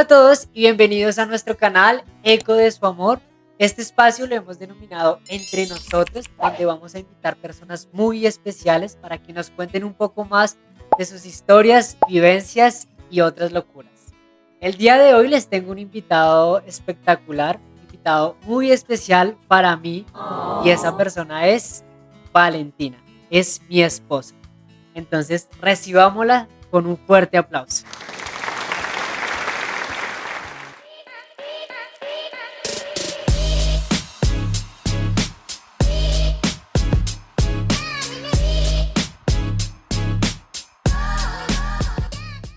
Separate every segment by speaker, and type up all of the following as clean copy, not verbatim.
Speaker 1: a todos y bienvenidos a nuestro canal Eco de su Amor. Este espacio lo hemos denominado Entre Nosotros, donde vamos a invitar personas muy especiales para que nos cuenten un poco más de sus historias, vivencias y otras locuras. El día de hoy les tengo un invitado espectacular, un invitado muy especial para mí, y esa persona es Valentina, es mi esposa. Entonces recibámosla con un fuerte aplauso.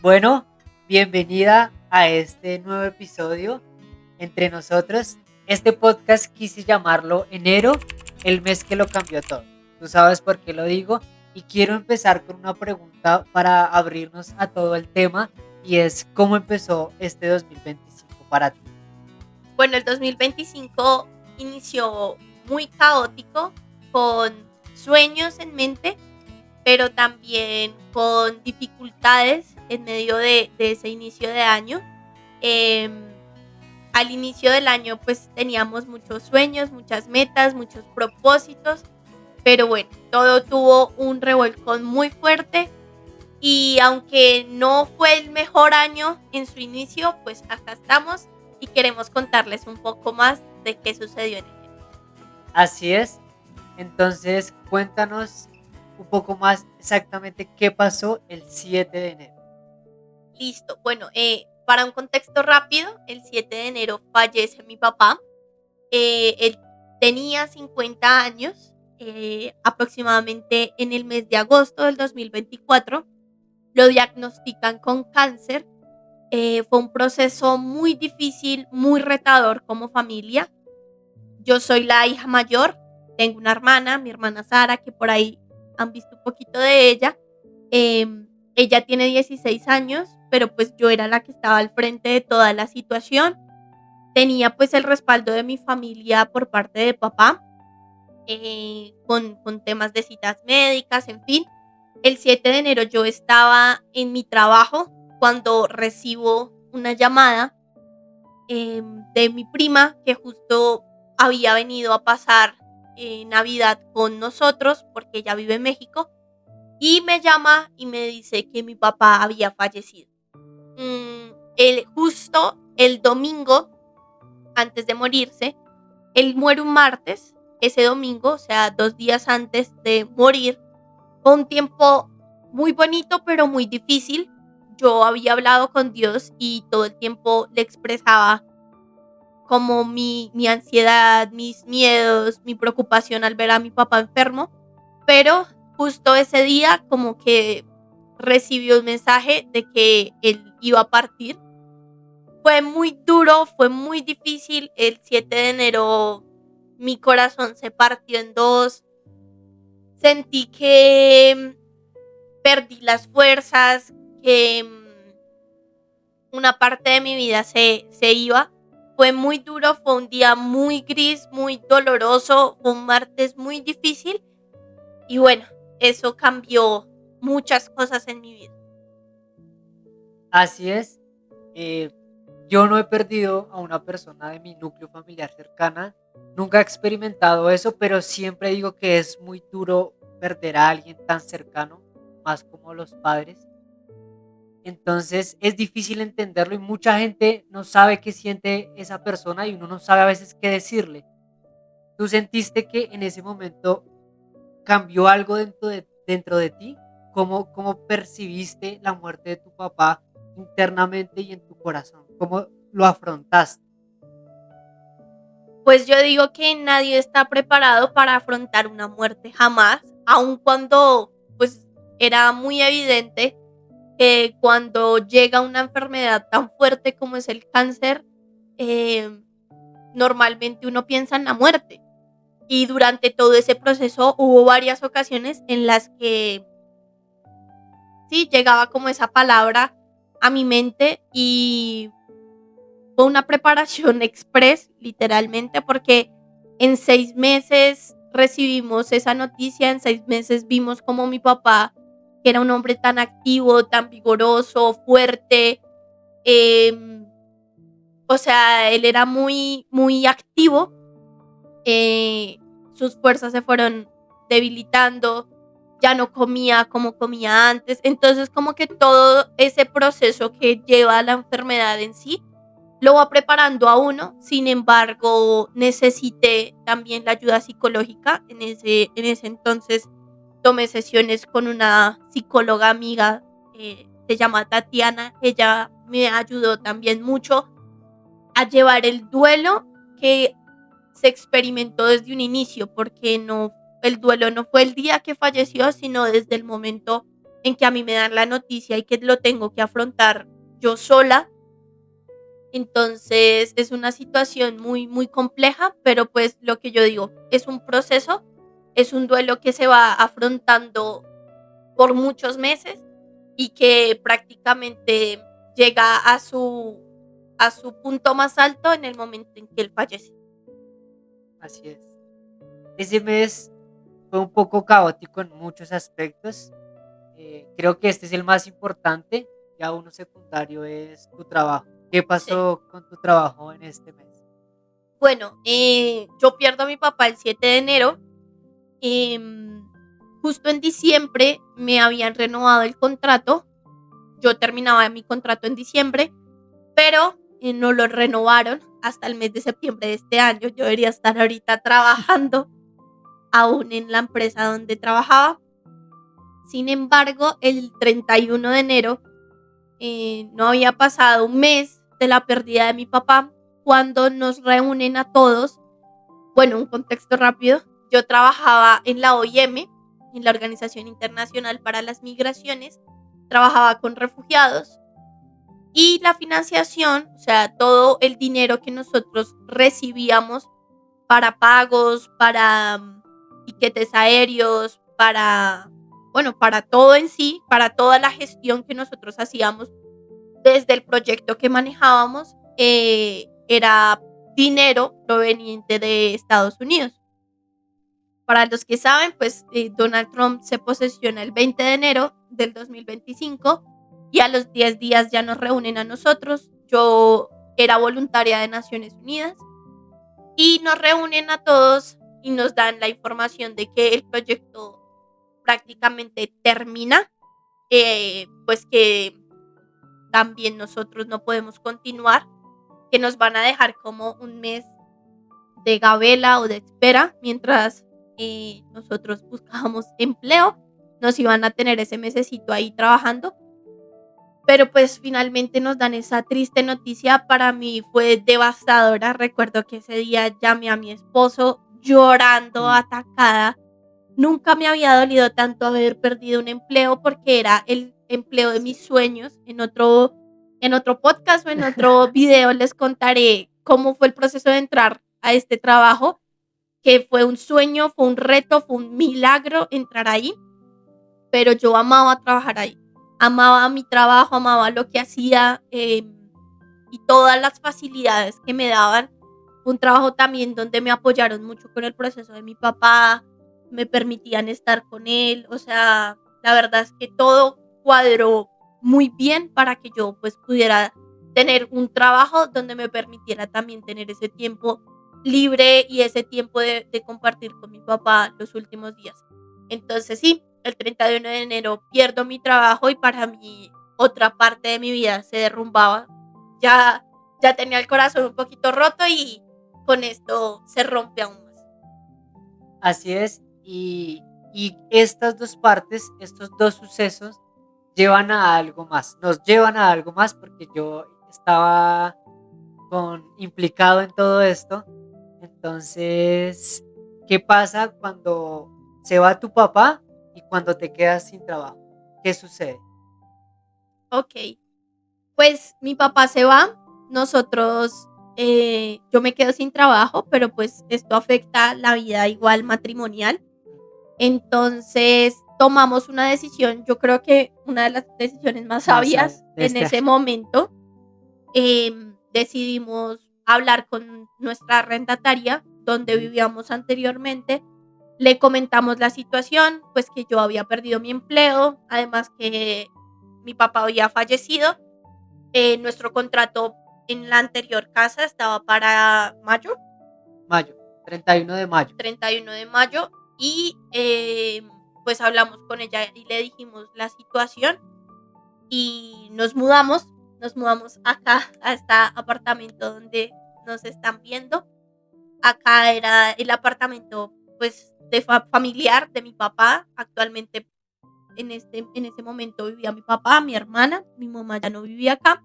Speaker 1: Bueno, bienvenida a este nuevo episodio Entre Nosotros. Este podcast quise llamarlo Enero, el mes que lo cambió todo. Tú sabes por qué lo digo y quiero empezar con una pregunta para abrirnos a todo el tema, y es ¿cómo empezó este 2025 para ti?
Speaker 2: Bueno, el 2025 inició muy caótico, con sueños en mente, pero también con dificultades en medio de ese inicio de año. Em, Al inicio del año pues teníamos muchos sueños, muchas metas, muchos propósitos, pero bueno, todo tuvo un revolcón muy fuerte y aunque no fue el mejor año en su inicio, pues acá estamos y queremos contarles un poco más de qué sucedió en enero.
Speaker 1: Así es. Entonces cuéntanos un poco más exactamente qué pasó el 7 de enero.
Speaker 2: Listo, bueno, para un contexto rápido, el 7 de enero fallece mi papá. Él tenía 50 años, aproximadamente en el mes de agosto del 2024. Lo diagnostican con cáncer. Fue un proceso muy difícil, muy retador como familia. Yo soy la hija mayor, tengo una hermana, mi hermana Sara, que por ahí han visto un poquito de ella. Ella tiene 16 años, pero pues yo era la que estaba al frente de toda la situación. Tenía pues el respaldo de mi familia por parte de papá, con temas de citas médicas, en fin. El 7 de enero yo estaba en mi trabajo cuando recibo una llamada de mi prima, que justo había venido a pasar Navidad con nosotros porque ella vive en México, y me llama y me dice que mi papá había fallecido. Justo el domingo antes de morirse, él muere un martes. Ese domingo, o sea, 2 días antes de morir, fue un tiempo muy bonito, pero muy difícil. Yo había hablado con Dios y todo el tiempo le expresaba como mi ansiedad, mis miedos, mi preocupación al ver a mi papá enfermo. Pero justo ese día como que recibió un mensaje de que él iba a partir. Fue muy duro, fue muy difícil. El 7 de enero mi corazón se partió en dos. Sentí que perdí las fuerzas, que una parte de mi vida se iba. Fue muy duro, fue un día muy gris, muy doloroso, fue un martes muy difícil y bueno, eso cambió muchas cosas en mi vida.
Speaker 1: Así es. eh, yo no he perdido a una persona de mi núcleo familiar cercana. Nunca he experimentado eso, pero siempre digo que es muy duro perder a alguien tan cercano, más como los padres. Entonces es difícil entenderlo y mucha gente no sabe qué siente esa persona y uno no sabe a veces qué decirle. ¿Tú sentiste que en ese momento cambió algo dentro de ti? ¿Cómo percibiste la muerte de tu papá internamente y en tu corazón? ¿Cómo lo afrontaste?
Speaker 2: Pues yo digo que nadie está preparado para afrontar una muerte jamás, aun cuando pues era muy evidente que cuando llega una enfermedad tan fuerte como es el cáncer, eh, normalmente uno piensa en la muerte. Y durante todo ese proceso hubo varias ocasiones en las que sí llegaba como esa palabra a mi mente, y fue una preparación express, literalmente, porque en 6 meses recibimos esa noticia, en 6 meses vimos como mi papá, que era un hombre tan activo, tan vigoroso, fuerte, eh, o sea, él era muy, muy activo, sus fuerzas se fueron debilitando, ya no comía como comía antes, entonces como que todo ese proceso que lleva a la enfermedad en sí lo va preparando a uno. Sin embargo, necesité también la ayuda psicológica. En ese entonces tomé sesiones con una psicóloga amiga, se llama Tatiana. Ella me ayudó también mucho a llevar el duelo que se experimentó desde un inicio, porque no, el duelo no fue el día que falleció, sino desde el momento en que a mí me dan la noticia y que lo tengo que afrontar yo sola. Entonces es una situación muy, muy compleja, pero pues lo que yo digo, es un proceso, es un duelo que se va afrontando por muchos meses y que prácticamente llega a su punto más alto en el momento en que él fallece.
Speaker 1: Así es. Ese mes fue un poco caótico en muchos aspectos. Creo que este es el más importante. Ya uno secundario es tu trabajo. ¿Qué
Speaker 2: Sí.
Speaker 1: pasó con tu trabajo en este mes?
Speaker 2: Bueno, yo pierdo a mi papá el 7 de enero. em, Justo en diciembre me habían renovado el contrato. Yo terminaba mi contrato en diciembre, pero no lo renovaron hasta el mes de septiembre de este año. Yo debería estar ahorita trabajando aún en la empresa donde trabajaba. Sin embargo, el 31 de enero, no había pasado un mes de la pérdida de mi papá cuando nos reúnen a todos. Bueno, un contexto rápido. Yo trabajaba en la OIM, en la Organización Internacional para las Migraciones. Trabajaba con refugiados. Y la financiación, o sea, todo el dinero que nosotros recibíamos para pagos, para tiquetes aéreos, para, bueno, para todo en sí, para toda la gestión que nosotros hacíamos desde el proyecto que manejábamos, era dinero proveniente de Estados Unidos. Para los que saben, pues Donald Trump se posesiona el 20 de enero del 2025 y a los 10 días ya nos reúnen a nosotros. Yo era voluntaria de Naciones Unidas y nos reúnen a todos y nos dan la información de que el proyecto prácticamente termina, pues que también nosotros no podemos continuar, que nos van a dejar como un mes de gabela o de espera mientras nosotros buscábamos empleo. Nos iban a tener ese mesecito ahí trabajando, pero pues finalmente nos dan esa triste noticia. Para mí fue devastadora. Recuerdo que ese día llamé a mi esposo llorando,
Speaker 1: Mm.
Speaker 2: atacada. Nunca me había dolido tanto haber perdido un empleo porque era el empleo de mis sueños. En otro podcast o en otro video les contaré cómo fue el proceso de entrar a este trabajo, que fue un sueño, fue un reto, fue un milagro entrar ahí, pero yo amaba trabajar ahí. Amaba mi trabajo, amaba lo que hacía, y todas las facilidades que me daban. Un trabajo también donde me apoyaron mucho con el proceso de mi papá, me permitían estar con él, o sea, la verdad es que todo cuadró muy bien para que yo pues pudiera tener un trabajo donde me permitiera también tener ese tiempo libre y ese tiempo de compartir con mi papá los últimos días. Entonces sí, el 31 de enero pierdo mi trabajo y para mí otra parte de mi vida se derrumbaba. Ya, ya tenía el corazón un poquito roto y con esto se rompe aún más.
Speaker 1: Así es. Y estas dos partes, estos dos sucesos, llevan a algo más. Nos llevan a algo más porque yo estaba implicado en todo esto. Entonces, ¿qué pasa cuando se va tu papá y cuando te quedas sin trabajo? ¿Qué sucede?
Speaker 2: Ok, pues mi papá se va, nosotros, yo me quedo sin trabajo, pero pues esto afecta la vida igual matrimonial. Entonces tomamos una decisión, yo creo que una de las decisiones más
Speaker 1: Más
Speaker 2: sabias
Speaker 1: de
Speaker 2: en
Speaker 1: este
Speaker 2: ese
Speaker 1: año.
Speaker 2: momento. Decidimos hablar con nuestra arrendataria donde vivíamos anteriormente. Le comentamos la situación, pues que yo había perdido mi empleo, además que mi papá había fallecido. Nuestro contrato en la anterior casa estaba para mayo,
Speaker 1: Mayo, 31 de mayo.
Speaker 2: 31 de mayo, y pues hablamos con ella y le dijimos la situación y nos mudamos acá a este apartamento donde nos están viendo. Acá era el apartamento pues de familiar de mi papá. Actualmente en ese momento vivía mi papá, mi hermana, mi mamá ya no vivía acá.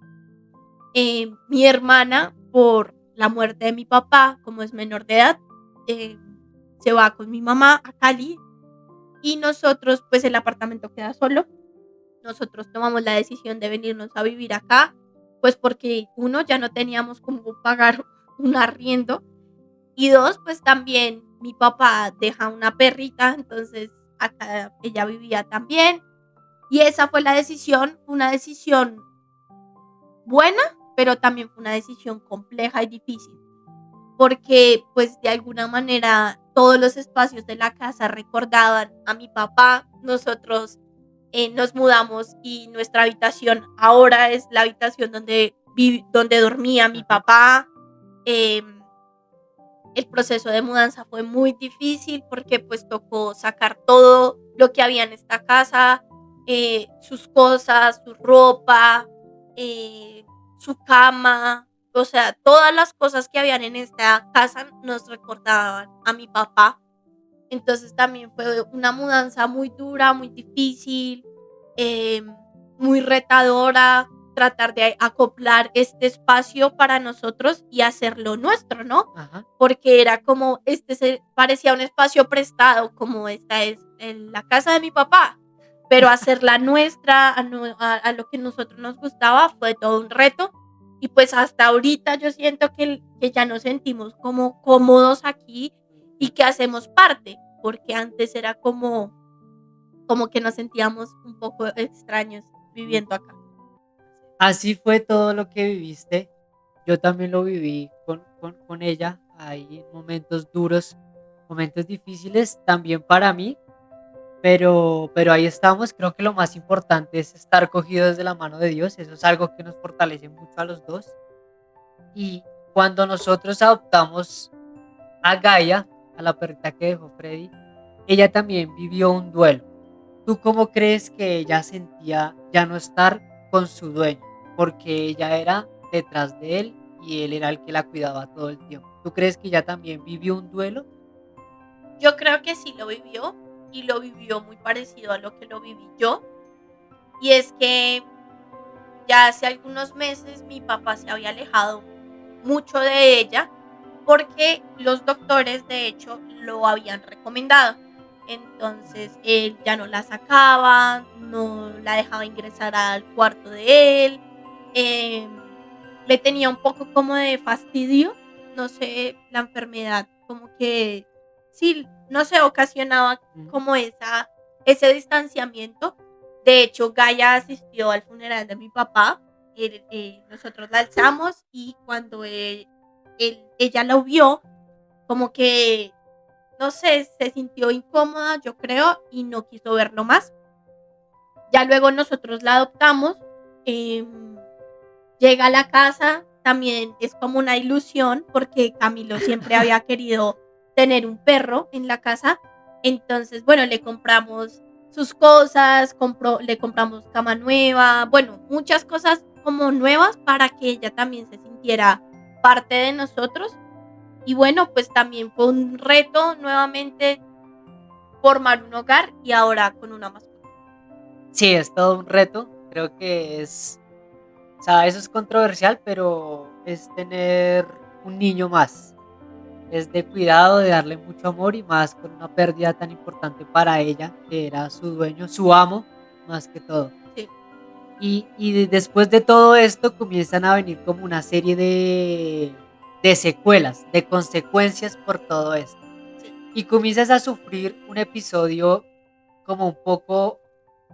Speaker 2: Mi hermana, por la muerte de mi papá, como es menor de edad, eh, se va con mi mamá a Cali y nosotros, pues el apartamento queda solo. Nosotros tomamos la decisión de venirnos a vivir acá, pues porque uno, ya no teníamos cómo pagar un arriendo, y dos, pues también mi papá deja una perrita, entonces acá ella vivía también. Y esa fue la decisión, una decisión buena, pero también fue una decisión compleja y difícil, porque pues de alguna manera todos los espacios de la casa recordaban a mi papá. Nosotros nos mudamos y nuestra habitación ahora es la habitación donde dormía mi
Speaker 1: Ajá.
Speaker 2: papá. Eh, el proceso de mudanza fue muy difícil porque pues tocó sacar todo lo que había en esta casa, sus cosas, su ropa, su cama, o sea, todas las cosas que habían en esta casa nos recordaban a mi papá. Entonces también fue una mudanza muy dura, muy difícil, eh, muy retadora, tratar de acoplar este espacio para nosotros y hacerlo nuestro, ¿no?
Speaker 1: Ajá.
Speaker 2: Porque era como, se parecía un espacio prestado, como esta es en la casa de mi papá, pero hacerla nuestra, a lo que nosotros nos gustaba, fue todo un reto. Y pues hasta ahorita yo siento que ya nos sentimos como cómodos aquí y que hacemos parte, porque antes era como que nos sentíamos un poco extraños viviendo acá.
Speaker 1: Así fue todo lo que viviste. Yo también lo viví con ella. Hay momentos duros, momentos difíciles también para mí, pero ahí estamos. Creo que lo más importante es estar cogidos de la mano de Dios. Eso es algo que nos fortalece mucho a los dos. Y cuando nosotros adoptamos a Gaia, a la perrita que dejó Freddy, ella también vivió un duelo. ¿Tú cómo crees que ella sentía ya no estar con su dueño? Porque ella era detrás de él y él era el que la cuidaba todo el tiempo. ¿Tú crees que ella también vivió un duelo?
Speaker 2: Yo creo que sí lo vivió y lo vivió muy parecido a lo que lo viví yo. Y es que ya hace algunos meses mi papá se había alejado mucho de ella porque los doctores de hecho lo habían recomendado. Entonces él ya no la sacaba, no la dejaba ingresar al cuarto de él. eh, Le tenía un poco como de fastidio, no sé, la enfermedad, como que sí, no sé, ocasionaba
Speaker 1: Mm.
Speaker 2: como ese distanciamiento. De hecho, Gaia asistió al funeral de mi papá. Nosotros la alzamos y cuando ella lo vio, como que, no sé, se sintió incómoda, yo creo, y no quiso verlo más. Ya luego nosotros la adoptamos. Llega a la casa, también es como una ilusión porque Camilo siempre había querido tener un perro en la casa. Entonces, bueno, le compramos sus cosas, le compramos cama nueva, bueno, muchas cosas como nuevas para que ella también se sintiera parte de nosotros. Y bueno, pues también fue un reto nuevamente formar un hogar y ahora con una mascota.
Speaker 1: Sí, es todo un reto. Creo que es, o sea, eso es controversial, pero es tener un niño más. Es de cuidado, de darle mucho amor y más con una pérdida tan importante para ella, que era su dueño, su amo, más que todo.
Speaker 2: Sí,
Speaker 1: Después de todo esto comienzan a venir como una serie de secuelas, de consecuencias por todo esto.
Speaker 2: sí.
Speaker 1: Y comienzas a sufrir un episodio como un poco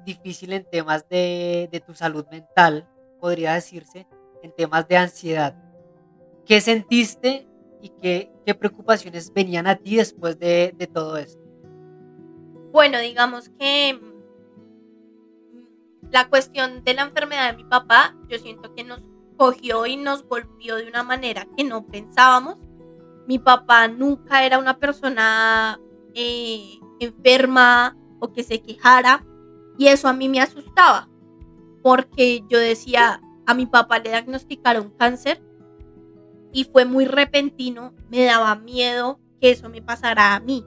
Speaker 1: difícil en temas de tu salud mental, podría decirse, en temas de ansiedad. ¿Qué sentiste y qué preocupaciones venían a ti después de todo esto?
Speaker 2: Bueno, digamos que la cuestión de la enfermedad de mi papá, yo siento que nos cogió y nos golpeó de una manera que no pensábamos. Mi papá nunca era una persona enferma o que se quejara, y eso a mí me asustaba porque yo decía, a mi papá le diagnosticaron cáncer y fue muy repentino, me daba miedo que eso me pasara a mí.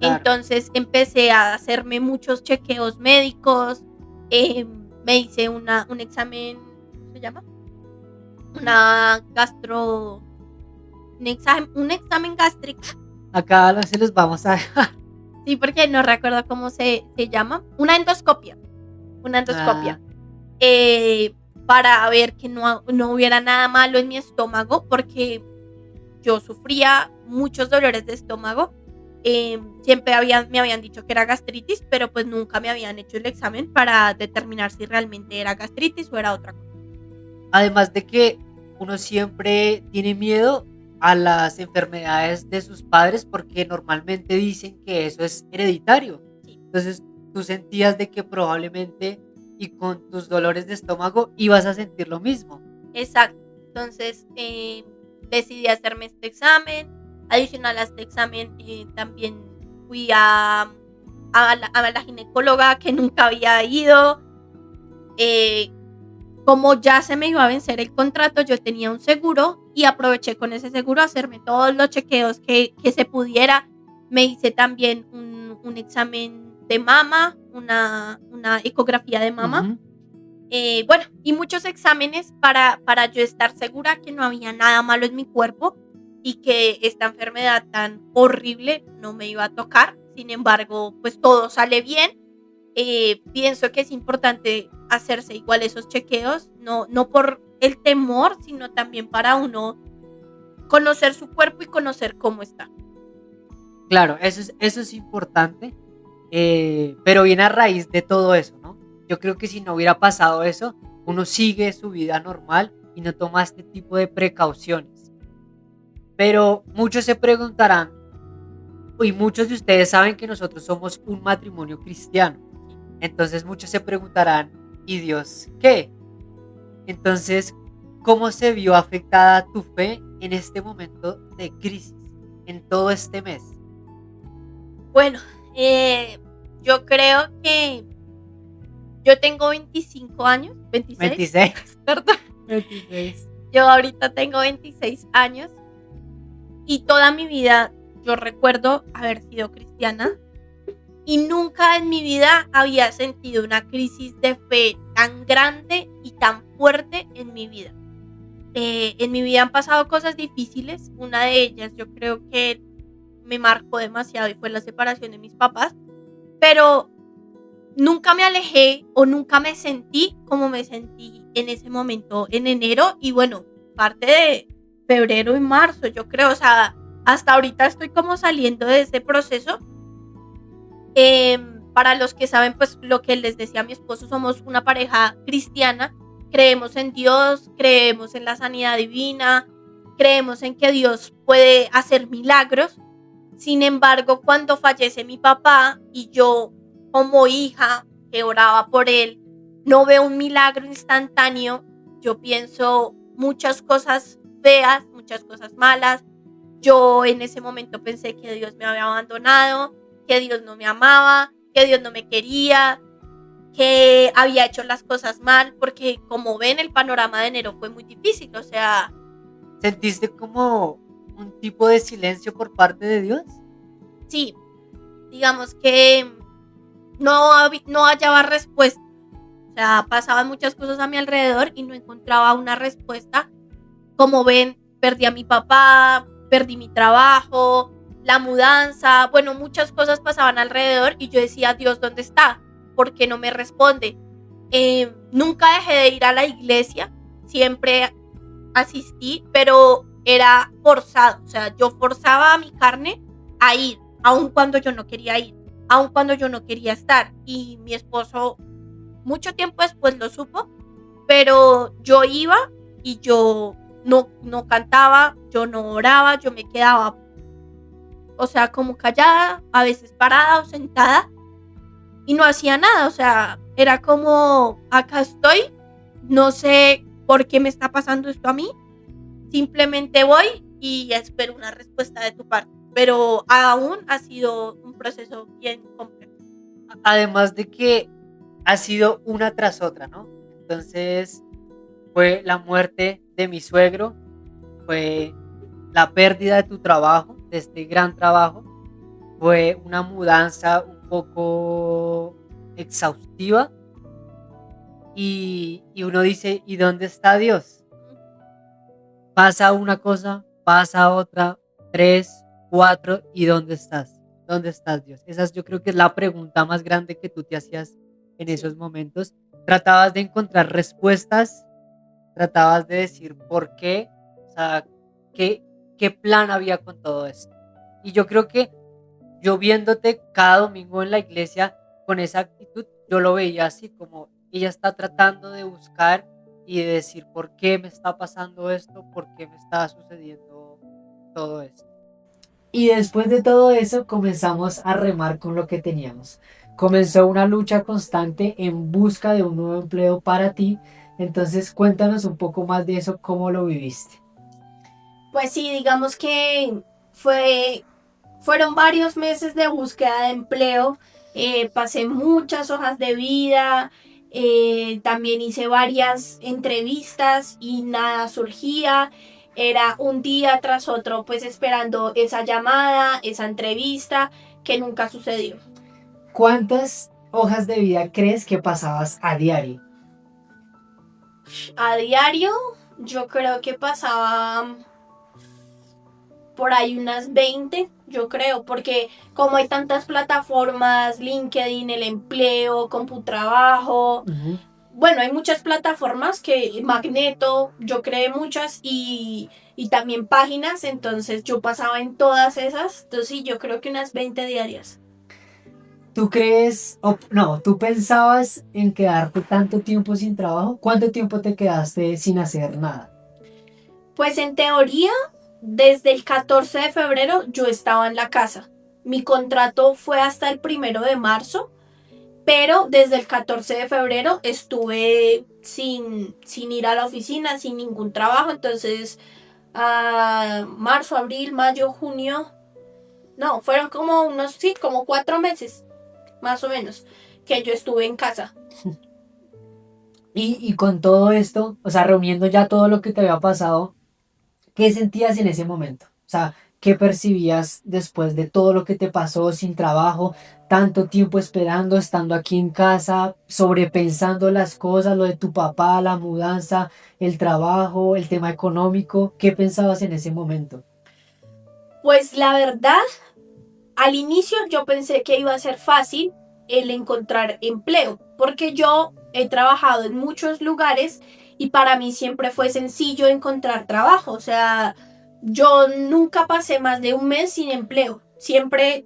Speaker 1: Claro.
Speaker 2: Entonces empecé a hacerme muchos chequeos médicos, me hice un examen, ¿cómo se llama? Un examen gástrico.
Speaker 1: Acá se los vamos a dejar.
Speaker 2: Sí, porque no recuerdo cómo se llama. Una endoscopia. Para ver que no hubiera nada malo en mi estómago, porque yo sufría muchos dolores de estómago. Siempre me habían dicho que era gastritis, pero pues nunca me habían hecho el examen para determinar si realmente era gastritis o era otra cosa.
Speaker 1: Además de que uno siempre tiene miedo a las enfermedades de sus padres porque normalmente dicen que eso es hereditario.
Speaker 2: Sí.
Speaker 1: Entonces tú sentías de que probablemente y con tus dolores de estómago ibas a sentir lo mismo.
Speaker 2: Exacto. Entonces decidí hacerme este examen. Adicional a este examen también fui a la ginecóloga que nunca había ido. Como ya se me iba a vencer el contrato, yo tenía un seguro y aproveché con ese seguro a hacerme todos los chequeos que se pudiera. Me hice también un examen de mama, una ecografía de mama.
Speaker 1: Uh-huh.
Speaker 2: Bueno, y muchos exámenes para yo estar segura que no había nada malo en mi cuerpo y que esta enfermedad tan horrible no me iba a tocar. Sin embargo, pues todo sale bien. Pienso que es importante hacerse igual esos chequeos, no por el temor, sino también para uno conocer su cuerpo y conocer cómo está.
Speaker 1: Claro, eso es importante, pero viene a raíz de todo eso, ¿no? Yo creo que si no hubiera pasado eso, uno sigue su vida normal y no toma este tipo de precauciones. Pero muchos se preguntarán, y muchos de ustedes saben que nosotros somos un matrimonio cristiano. Entonces muchos se preguntarán, ¿y Dios qué? Entonces, ¿cómo se vio afectada tu fe en este momento de crisis, en todo este mes?
Speaker 2: Bueno, yo creo que yo tengo 25 años, 26, perdón.
Speaker 1: 26.
Speaker 2: Yo ahorita tengo 26 años y toda mi vida yo recuerdo haber sido cristiana. Y nunca en mi vida había sentido una crisis de fe tan grande y tan fuerte en mi vida. En mi vida han pasado cosas difíciles. Una de ellas yo creo que me marcó demasiado y fue la separación de mis papás. Pero nunca me alejé o nunca me sentí como me sentí en ese momento en enero. Y bueno, parte de febrero y marzo, yo creo. O sea, hasta ahorita estoy como saliendo de ese proceso. Para los que saben, pues lo que les decía a mi esposo, somos una pareja cristiana, creemos en Dios, creemos en la sanidad divina, creemos en que Dios puede hacer milagros. Sin embargo, cuando fallece mi papá y yo como hija que oraba por él, no veo un milagro instantáneo, yo pienso muchas cosas feas, muchas cosas malas. Yo en ese momento pensé que Dios me había abandonado, que Dios no me amaba, que Dios no me quería, que había hecho las cosas mal, porque como ven, el panorama de enero fue muy difícil, o sea...
Speaker 1: ¿Sentiste como un tipo de silencio por parte de Dios?
Speaker 2: Sí, digamos que no hallaba respuesta, o sea, pasaban muchas cosas a mi alrededor y no encontraba una respuesta. Como ven, perdí a mi papá, perdí mi trabajo, la mudanza, bueno, muchas cosas pasaban alrededor y yo decía, Dios, ¿dónde está? ¿Por qué no me responde? Nunca dejé de ir a la iglesia, siempre asistí, pero era forzado, o sea, yo forzaba a mi carne a ir, aun cuando yo no quería ir, aun cuando yo no quería estar, y mi esposo mucho tiempo después lo supo, pero yo iba y yo no cantaba, yo no oraba, yo me quedaba, o sea, como callada, a veces parada o sentada, y no hacía nada, o sea, era como, acá estoy, no sé ¿por qué me está pasando esto a mí? Simplemente voy y espero una respuesta de tu parte. Pero aún ha sido un proceso bien complejo.
Speaker 1: Además de que ha sido una tras otra, ¿no? Entonces fue la muerte de mi suegro, fue la pérdida de tu trabajo, de este gran trabajo, fue una mudanza un poco exhaustiva y uno dice, ¿y dónde está Dios? Pasa una cosa, pasa otra, 3, 4, ¿y dónde estás? ¿Dónde estás, Dios? Esa yo creo que es la pregunta más grande que tú te hacías en esos momentos. Tratabas de encontrar respuestas, tratabas de decir por qué, o sea, qué plan había con todo esto. Y yo creo que yo viéndote cada domingo en la iglesia con esa actitud, yo lo veía así como ella está tratando de buscar y de decir por qué me está pasando esto, por qué me está sucediendo todo esto. Y después de todo eso comenzamos a remar con lo que teníamos. Comenzó una lucha constante en busca de un nuevo empleo para ti. Entonces cuéntanos un poco más de eso, cómo lo viviste.
Speaker 2: Pues sí, digamos que fueron varios meses de búsqueda de empleo. Pasé muchas hojas de vida. También hice varias entrevistas y nada surgía. Era un día tras otro pues esperando esa llamada, esa entrevista que nunca sucedió.
Speaker 1: ¿Cuántas hojas de vida crees que pasabas a diario?
Speaker 2: A diario yo creo que pasaba por ahí unas 20, yo creo, porque como hay tantas plataformas, LinkedIn, el empleo, CompuTrabajo, bueno, hay muchas plataformas que Magneto, yo creé muchas y también páginas, entonces yo pasaba en todas esas, entonces sí, yo creo que unas 20 diarias.
Speaker 1: ¿Tú crees, no, tú pensabas en quedarte tanto tiempo sin trabajo? ¿Cuánto tiempo te quedaste sin hacer nada?
Speaker 2: Pues en teoría, desde el 14 de febrero yo estaba en la casa. Mi contrato fue hasta el 1 de marzo, pero desde el 14 de febrero estuve sin ir a la oficina, sin ningún trabajo. Entonces, marzo, abril, mayo, junio, no, fueron como unos, sí, como 4 meses, más o menos, que yo estuve en casa.
Speaker 1: Y con todo esto, o sea, reuniendo ya todo lo que te había pasado, ¿qué sentías en ese momento? O sea, ¿qué percibías después de todo lo que te pasó sin trabajo, tanto tiempo esperando, estando aquí en casa, sobrepensando las cosas, lo de tu papá, la mudanza, el trabajo, el tema económico? ¿Qué pensabas en ese momento?
Speaker 2: Pues la verdad, al inicio yo pensé que iba a ser fácil el encontrar empleo, porque yo he trabajado en muchos lugares y para mí siempre fue sencillo encontrar trabajo. O sea, yo nunca pasé más de un mes sin empleo. Siempre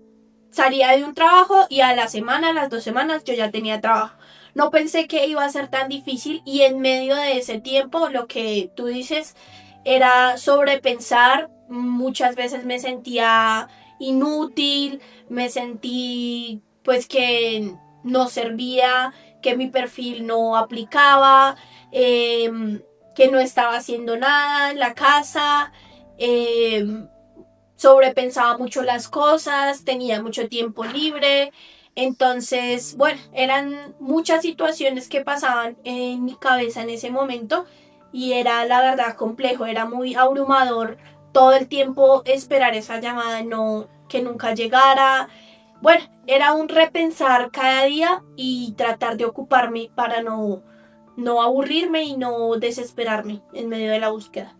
Speaker 2: salía de un trabajo y a la semana, a las 2 semanas, yo ya tenía trabajo. No pensé que iba a ser tan difícil y en medio de ese tiempo, lo que tú dices, era sobrepensar. Muchas veces me sentía inútil, me sentí pues que no servía, que mi perfil no aplicaba, que no estaba haciendo nada en la casa, eh, sobrepensaba mucho las cosas, tenía mucho tiempo libre. Entonces, bueno, eran muchas situaciones que pasaban en mi cabeza en ese momento y era la verdad complejo, era muy abrumador todo el tiempo esperar esa llamada, no, que nunca llegara. Bueno, era un repensar cada día y tratar de ocuparme para no aburrirme y no desesperarme en medio de la búsqueda.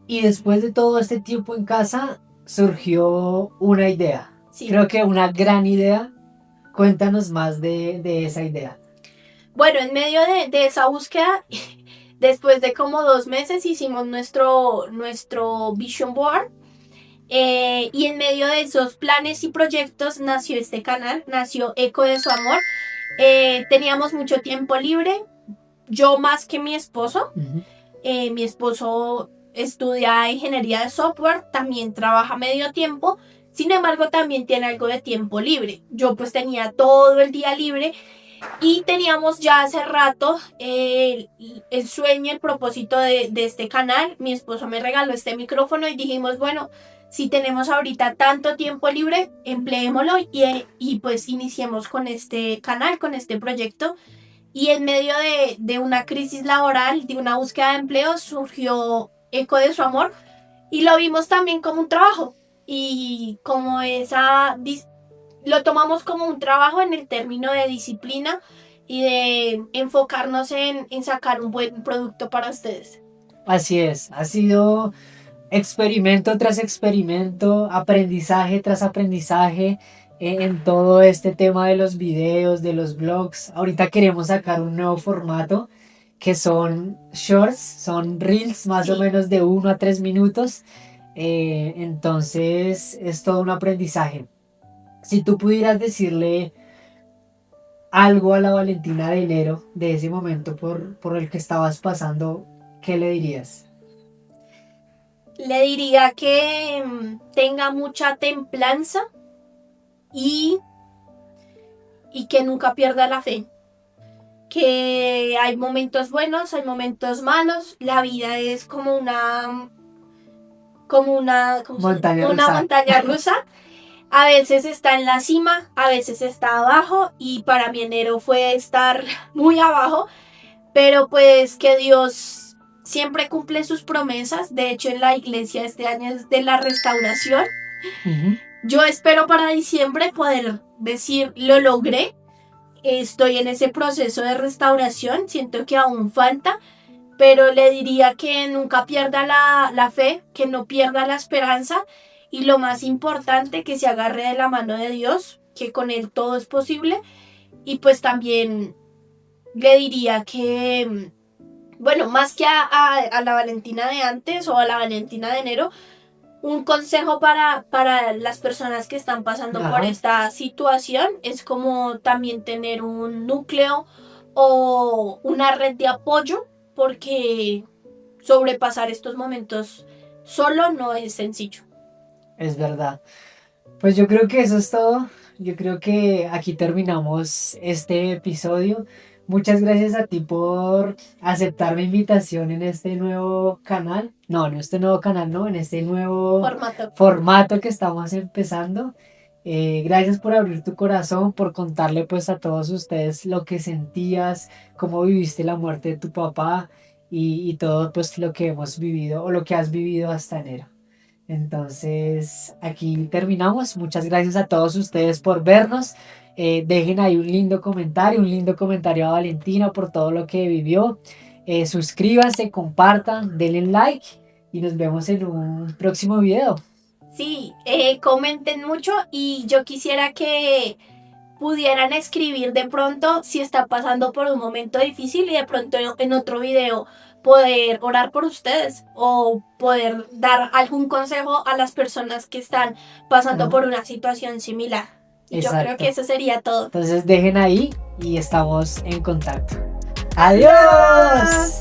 Speaker 1: Y después de todo este tiempo en casa, surgió una idea.
Speaker 2: Sí.
Speaker 1: Creo que una gran idea. Cuéntanos más de esa idea.
Speaker 2: Bueno, en medio de esa búsqueda, después de como 2 meses hicimos nuestro Vision Board. Y en medio de esos planes y proyectos nació este canal, nació Eco de su Amor. Teníamos mucho tiempo libre, yo más que mi esposo. Mi esposo estudia ingeniería de software, también trabaja medio tiempo, sin embargo también tiene algo de tiempo libre. Yo pues tenía todo el día libre Y teníamos ya hace rato el sueño, el propósito de este canal. Mi esposo me regaló este micrófono y dijimos, bueno, si tenemos ahorita tanto tiempo libre, empleémoslo y pues iniciemos con este canal, con este proyecto. Y en medio de una crisis laboral, de una búsqueda de empleo, surgió Eco de su Amor y lo vimos también como un trabajo. Y como lo tomamos como un trabajo en el término de disciplina y de enfocarnos en sacar un buen producto para ustedes.
Speaker 1: Así es, ha sido experimento tras experimento, aprendizaje tras aprendizaje en todo este tema de los videos, de los blogs. Ahorita queremos sacar un nuevo formato que son shorts, son reels más o
Speaker 2: Sí.
Speaker 1: menos de 1 a 3 minutos. Entonces es todo un aprendizaje. Si tú pudieras decirle algo a la Valentina de enero, de ese momento por el que estabas pasando, ¿qué le dirías?
Speaker 2: Le diría que tenga mucha templanza y que nunca pierda la fe. Que hay momentos buenos, hay momentos malos. La vida es como una
Speaker 1: Montaña
Speaker 2: una
Speaker 1: rusa.
Speaker 2: montaña rusa. A veces está en la cima, a veces está abajo y para mi enero fue estar muy abajo, pero pues que Dios siempre cumple sus promesas. De hecho, en la iglesia este año es de la restauración.
Speaker 1: Uh-huh.
Speaker 2: Yo espero para diciembre poder decir lo logré. Estoy en ese proceso de restauración, siento que aún falta, pero le diría que nunca pierda la fe, que no pierda la esperanza y lo más importante, que se agarre de la mano de Dios, que con Él todo es posible. Y pues también le diría que, bueno, más que a la Valentina de antes o a la Valentina de enero, un consejo para las personas que están pasando por esta situación es como también tener un núcleo o una red de apoyo, porque sobrepasar estos momentos solo no es sencillo.
Speaker 1: Es verdad. Pues yo creo que eso es todo. Yo creo que aquí terminamos este episodio. Muchas gracias a ti por aceptar mi invitación en este nuevo canal. No, en este nuevo canal, no, en este nuevo formato que estamos empezando. Gracias por abrir tu corazón, por contarle pues a todos ustedes lo que sentías, cómo viviste la muerte de tu papá y todo pues lo que hemos vivido o lo que has vivido hasta enero. Entonces, aquí terminamos. Muchas gracias a todos ustedes por vernos. Dejen ahí un lindo comentario a Valentina por todo lo que vivió. Suscríbanse, compartan, denle like y nos vemos en un próximo video.
Speaker 2: Sí, comenten mucho y yo quisiera que pudieran escribir de pronto si está pasando por un momento difícil y de pronto en otro video poder orar por ustedes o poder dar algún consejo a las personas que están pasando por una situación similar. Y yo creo que eso sería todo.
Speaker 1: Entonces dejen ahí y estamos en contacto. ¡Adiós!